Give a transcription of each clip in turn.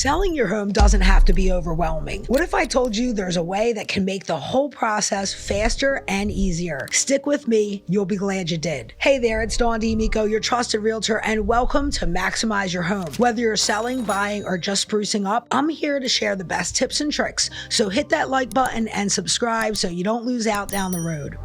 Selling your home doesn't have to be overwhelming. What if I told you there's a way that can make the whole process faster and easier? Stick with me, you'll be glad you did. Hey there, it's Dawn D'Amico, your trusted realtor, and welcome to Maximize Your Home. Whether you're selling, buying, or just sprucing up, I'm here to share the best tips and tricks. So hit that like button and subscribe so you don't lose out down the road.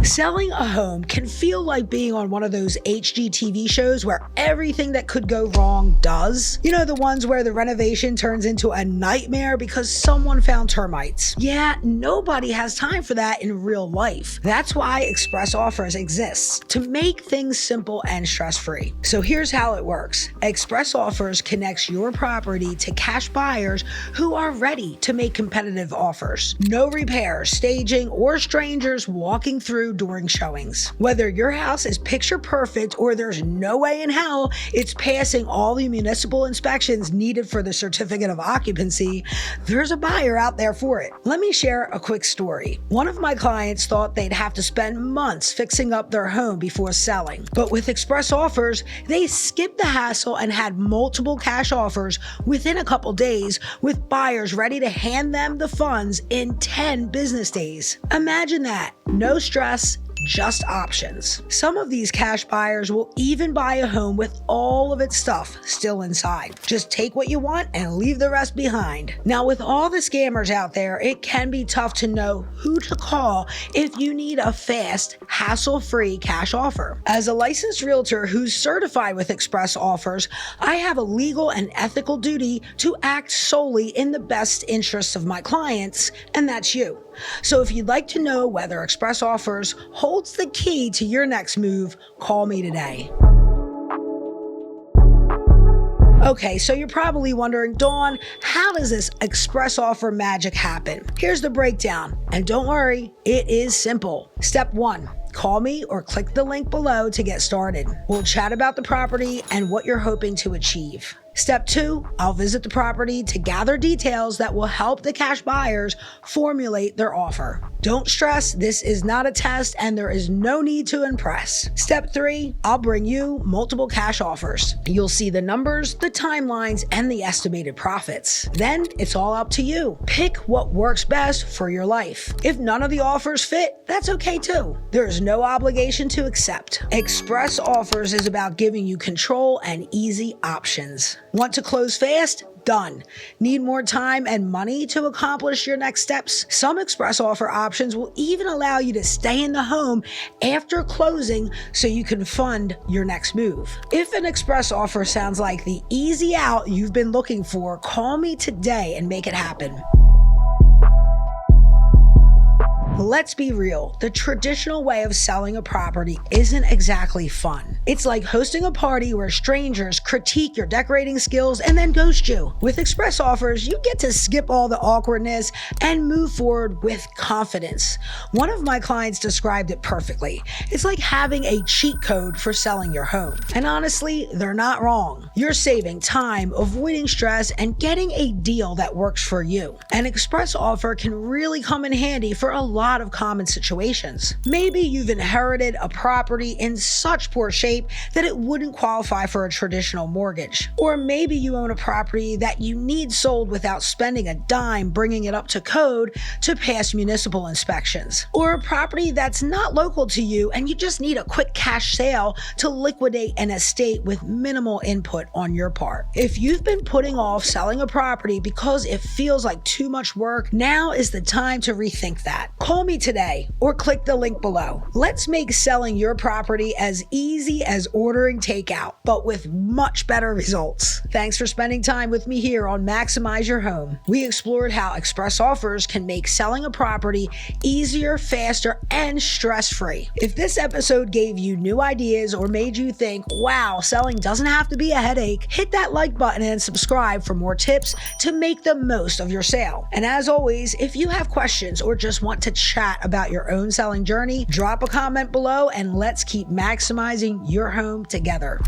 Selling a home can feel like being on one of those HGTV shows where everything that could go wrong does. You know, the ones where the renovation turns into a nightmare because someone found termites. Yeah, nobody has time for that in real life. That's why ExpressOffers exists, to make things simple and stress-free. So here's how it works. ExpressOffers connects your property to cash buyers who are ready to make competitive offers. No repairs, staging, or strangers walking through during showings. Whether your house is picture perfect or there's no way in hell it's passing all the municipal inspections needed for the certificate of occupancy, there's a buyer out there for it. Let me share a quick story. One of my clients thought they'd have to spend months fixing up their home before selling, but with ExpressOffers, they skipped the hassle and had multiple cash offers within a couple days, with buyers ready to hand them the funds in 10 business days. Imagine that. No stress, just options. Some of these cash buyers will even buy a home with all of its stuff still inside. Just take what you want and leave the rest behind. Now, with all the scammers out there, it can be tough to know who to call if you need a fast, hassle-free cash offer. As a licensed realtor who's certified with ExpressOffers, I have a legal and ethical duty to act solely in the best interests of my clients, and that's you. So if you'd like to know whether ExpressOffers holds the key to your next move, call me today. Okay, so you're probably wondering, Dawn, how does this express offer magic happen? Here's the breakdown, and don't worry, it is simple. Step 1. Call me or click the link below to get started. We'll chat about the property and what you're hoping to achieve. Step 2, I'll visit the property to gather details that will help the cash buyers formulate their offer. Don't stress, this is not a test and there is no need to impress. Step 3, I'll bring you multiple cash offers. You'll see the numbers, the timelines, and the estimated profits. Then it's all up to you. Pick what works best for your life. If none of the offers fit, that's okay too. There is no obligation to accept. ExpressOffers is about giving you control and easy options. Want to close fast? Done. Need more time and money to accomplish your next steps? Some express offer options will even allow you to stay in the home after closing so you can fund your next move. If an express offer sounds like the easy out you've been looking for, call me today and make it happen. Let's be real, the traditional way of selling a property isn't exactly fun. It's like hosting a party where strangers critique your decorating skills and then ghost you. With ExpressOffers, you get to skip all the awkwardness and move forward with confidence. One of my clients described it perfectly. It's like having a cheat code for selling your home. And honestly, they're not wrong. You're saving time, avoiding stress, and getting a deal that works for you. An express offer can really come in handy for a lot of common situations. Maybe you've inherited a property in such poor shape that it wouldn't qualify for a traditional mortgage. Or maybe you own a property that you need sold without spending a dime bringing it up to code to pass municipal inspections. Or a property that's not local to you and you just need a quick cash sale to liquidate an estate with minimal input on your part. If you've been putting off selling a property because it feels like too much work, now is the time to rethink that. Call me today or click the link below. Let's make selling your property as easy as ordering takeout, but with much better results. Thanks for spending time with me here on Maximize Your Home. We explored how ExpressOffers can make selling a property easier, faster, and stress-free. If this episode gave you new ideas or made you think, wow, selling doesn't have to be a headache, hit that like button and subscribe for more tips to make the most of your sale. And as always, if you have questions or just want to chat about your own selling journey, drop a comment below and let's keep maximizing your home together.